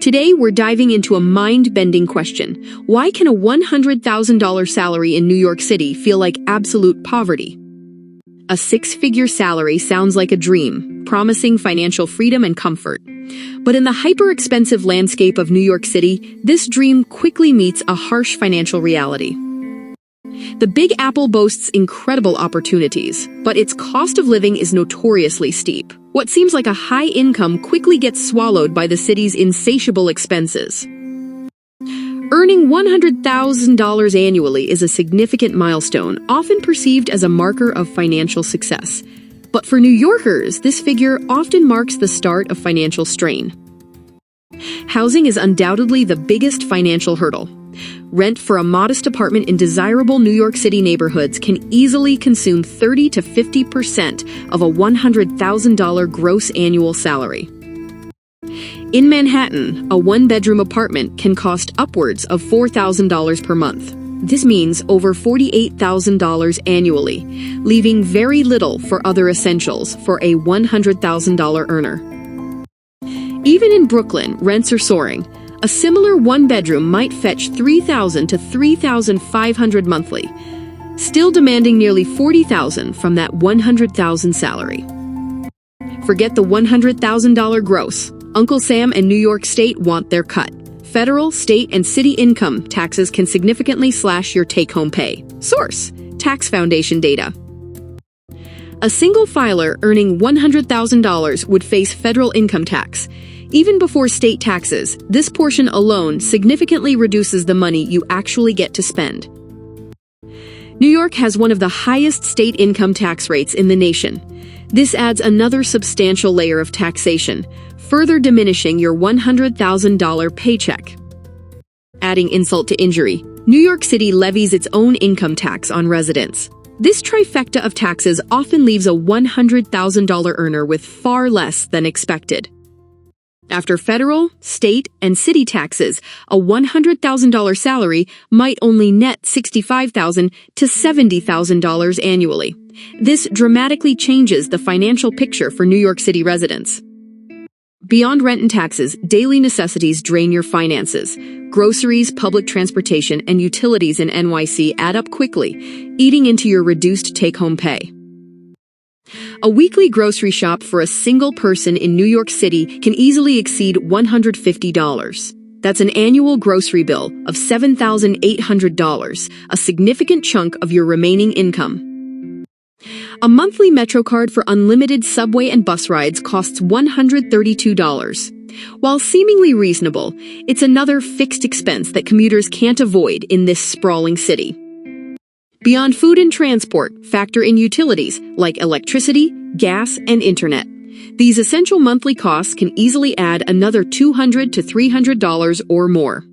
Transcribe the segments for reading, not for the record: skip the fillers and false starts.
Today, we're diving into a mind-bending question. Why can a $100,000 salary in New York City feel like absolute poverty? A six-figure salary sounds like a dream, promising financial freedom and comfort. But in the hyper-expensive landscape of New York City, this dream quickly meets a harsh financial reality. The Big Apple boasts incredible opportunities, but its cost of living is notoriously steep. What seems like a high income quickly gets swallowed by the city's insatiable expenses. Earning $100,000 annually is a significant milestone, often perceived as a marker of financial success. But for New Yorkers, this figure often marks the start of financial strain. Housing is undoubtedly the biggest financial hurdle. Rent for a modest apartment in desirable New York City neighborhoods can easily consume 30 to 50% of a $100,000 gross annual salary. In Manhattan, a one-bedroom apartment can cost upwards of $4,000 per month. This means over $48,000 annually, leaving very little for other essentials for a $100,000 earner. Even in Brooklyn, rents are soaring. A similar one-bedroom might fetch $3,000 to $3,500 monthly, still demanding nearly $40,000 from that $100,000 salary. Forget the $100,000 gross. Uncle Sam and New York State want their cut. Federal, state, and city income taxes can significantly slash your take-home pay. Source: Tax Foundation data. A single filer earning $100,000 would face federal income tax. Even before state taxes, this portion alone significantly reduces the money you actually get to spend. New York has one of the highest state income tax rates in the nation. This adds another substantial layer of taxation, further diminishing your $100,000 paycheck. Adding insult to injury, New York City levies its own income tax on residents. This trifecta of taxes often leaves a $100,000 earner with far less than expected. After federal, state, and city taxes, a $100,000 salary might only net $65,000 to $70,000 annually. This dramatically changes the financial picture for New York City residents. Beyond rent and taxes, daily necessities drain your finances. Groceries, public transportation, and utilities in NYC add up quickly, eating into your reduced take-home pay. A weekly grocery shop for a single person in New York City can easily exceed $150. That's an annual grocery bill of $7,800, a significant chunk of your remaining income. A monthly MetroCard for unlimited subway and bus rides costs $132. While seemingly reasonable, it's another fixed expense that commuters can't avoid in this sprawling city. Beyond food and transport, factor in utilities like electricity, gas, and internet. These essential monthly costs can easily add another $200 to $300 or more.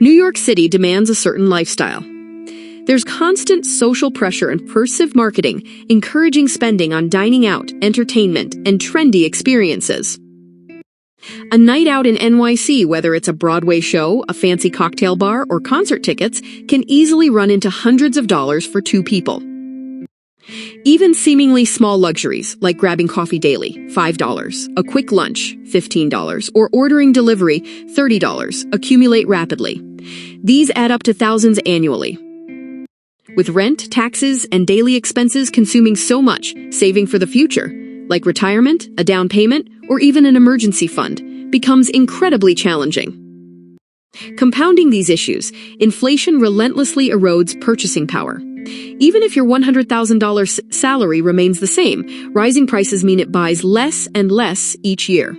New York City demands a certain lifestyle. There's constant social pressure and pervasive marketing encouraging spending on dining out, entertainment, and trendy experiences. A night out in NYC, whether it's a Broadway show, a fancy cocktail bar, or concert tickets, can easily run into hundreds of dollars for two people. Even seemingly small luxuries, like grabbing coffee daily, $5, a quick lunch, $15, or ordering delivery, $30, accumulate rapidly. These add up to thousands annually. With rent, taxes, and daily expenses consuming so much, saving for the future, like retirement, a down payment, or even an emergency fund, becomes incredibly challenging. Compounding these issues, inflation relentlessly erodes purchasing power. Even if your $100,000 salary remains the same, rising prices mean it buys less and less each year.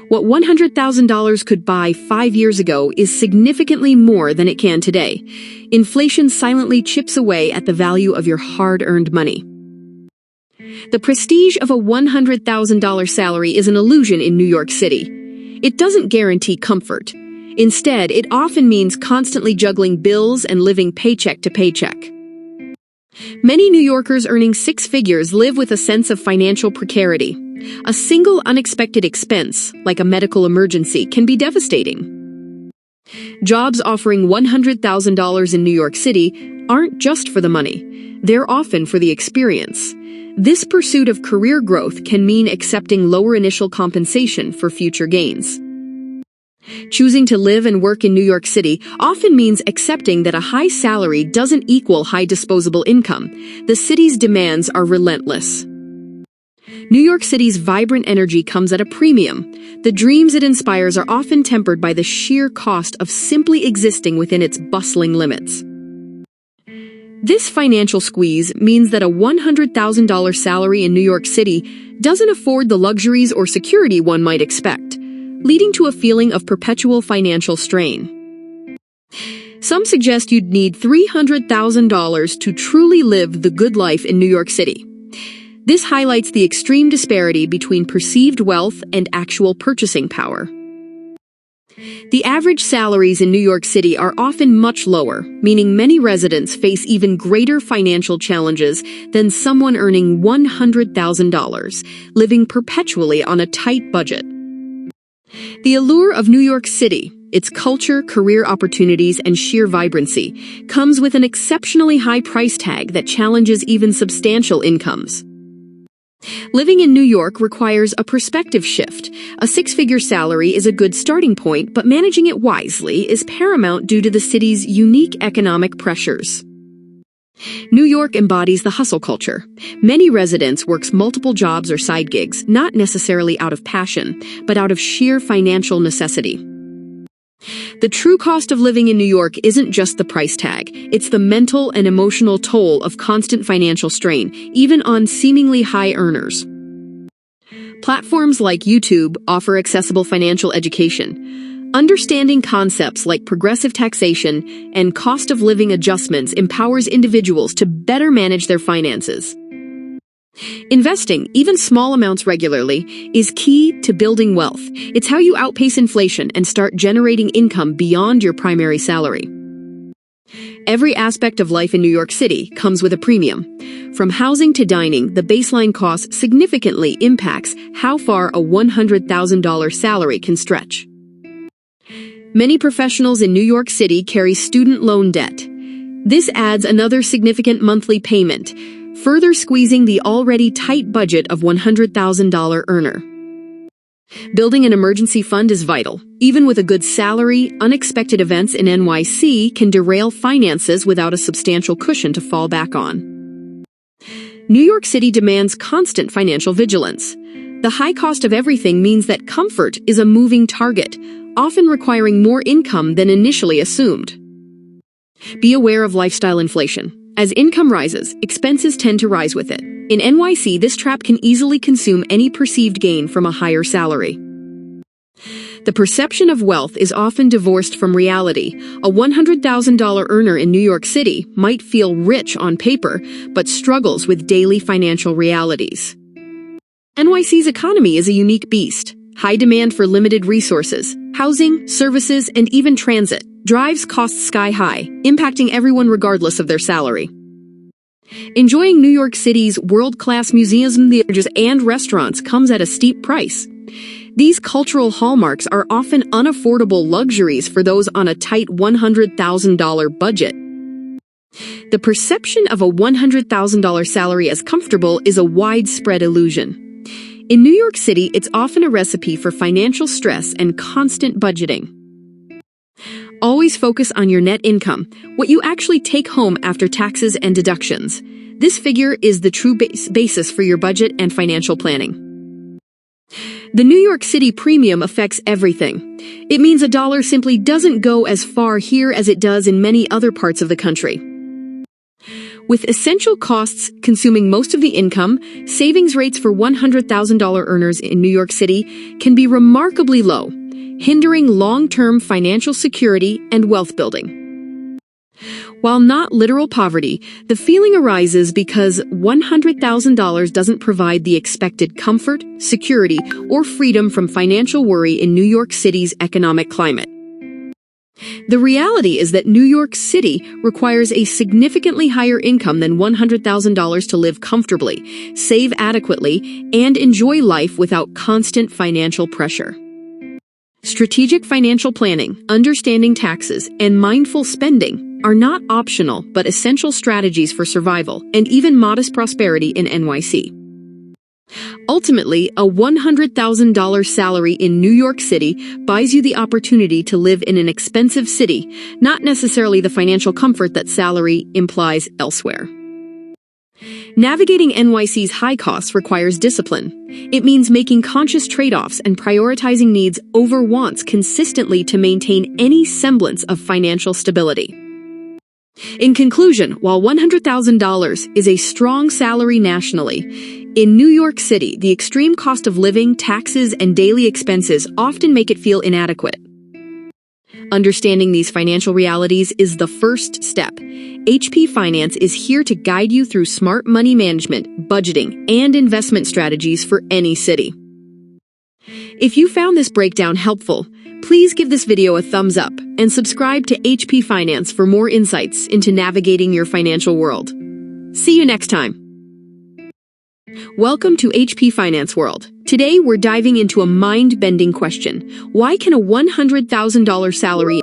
What $100,000 could buy 5 years ago is significantly more than it can today. Inflation silently chips away at the value of your hard-earned money. The prestige of a $100,000 salary is an illusion in New York City. It doesn't guarantee comfort. Instead, it often means constantly juggling bills and living paycheck to paycheck. Many New Yorkers earning six figures live with a sense of financial precarity. A single unexpected expense, like a medical emergency, can be devastating. Jobs offering $100,000 in New York City aren't just for the money. They're often for the experience. This pursuit of career growth can mean accepting lower initial compensation for future gains. Choosing to live and work in New York City often means accepting that a high salary doesn't equal high disposable income. The city's demands are relentless. New York City's vibrant energy comes at a premium. The dreams it inspires are often tempered by the sheer cost of simply existing within its bustling limits. This financial squeeze means that a $100,000 salary in New York City doesn't afford the luxuries or security one might expect, leading to a feeling of perpetual financial strain. Some suggest you'd need $300,000 to truly live the good life in New York City. This highlights the extreme disparity between perceived wealth and actual purchasing power. The average salaries in New York City are often much lower, meaning many residents face even greater financial challenges than someone earning $100,000, living perpetually on a tight budget. The allure of New York City, its culture, career opportunities, and sheer vibrancy, comes with an exceptionally high price tag that challenges even substantial incomes. Living in New York requires a perspective shift. A six-figure salary is a good starting point, but managing it wisely is paramount due to the city's unique economic pressures. New York embodies the hustle culture. Many residents work multiple jobs or side gigs, not necessarily out of passion, but out of sheer financial necessity. The true cost of living in New York isn't just the price tag, it's the mental and emotional toll of constant financial strain, even on seemingly high earners. Platforms like YouTube offer accessible financial education. Understanding concepts like progressive taxation and cost of living adjustments empowers individuals to better manage their finances. Investing, even small amounts regularly, is key to building wealth. It's how you outpace inflation and start generating income beyond your primary salary. Every aspect of life in New York City comes with a premium. From housing to dining, the baseline cost significantly impacts how far a $100,000 salary can stretch. Many professionals in New York City carry student loan debt. This adds another significant monthly payment, further squeezing the already tight budget of $100,000 earner. Building an emergency fund is vital. Even with a good salary, unexpected events in NYC can derail finances without a substantial cushion to fall back on. New York City demands constant financial vigilance. The high cost of everything means that comfort is a moving target, often requiring more income than initially assumed. Be aware of lifestyle inflation. As income rises, expenses tend to rise with it. In NYC, this trap can easily consume any perceived gain from a higher salary. The perception of wealth is often divorced from reality. A $100,000 earner in New York City might feel rich on paper, but struggles with daily financial realities. NYC's economy is a unique beast. High demand for limited resources, housing, services, and even transit drives costs sky high, impacting everyone regardless of their salary. Enjoying New York City's world-class museums, theaters, and restaurants comes at a steep price. These cultural hallmarks are often unaffordable luxuries for those on a tight $100,000 budget. The perception of a $100,000 salary as comfortable is a widespread illusion. In New York City, it's often a recipe for financial stress and constant budgeting. Always focus on your net income, what you actually take home after taxes and deductions. This figure is the true basis for your budget and financial planning. The New York City premium affects everything. It means a dollar simply doesn't go as far here as it does in many other parts of the country. With essential costs consuming most of the income, savings rates for $100,000 earners in New York City can be remarkably low, hindering long-term financial security and wealth building. While not literal poverty, the feeling arises because $100,000 doesn't provide the expected comfort, security, or freedom from financial worry in New York City's economic climate. The reality is that New York City requires a significantly higher income than $100,000 to live comfortably, save adequately, and enjoy life without constant financial pressure. Strategic financial planning, understanding taxes, and mindful spending are not optional but essential strategies for survival and even modest prosperity in NYC. Ultimately, a $100,000 salary in New York City buys you the opportunity to live in an expensive city, not necessarily the financial comfort that salary implies elsewhere. Navigating NYC's high costs requires discipline. It means making conscious trade-offs and prioritizing needs over wants consistently to maintain any semblance of financial stability. In conclusion, while $100,000 is a strong salary nationally, in New York City, the extreme cost of living, taxes, and daily expenses often make it feel inadequate. Understanding these financial realities is the first step. HP Finance is here to guide you through smart money management, budgeting, and investment strategies for any city. If you found this breakdown helpful, please give this video a thumbs up and subscribe to HP Finance for more insights into navigating your financial world. See you next time. Welcome to HP Finance World. Today we're diving into a mind-bending question. Why can a $100,000 salary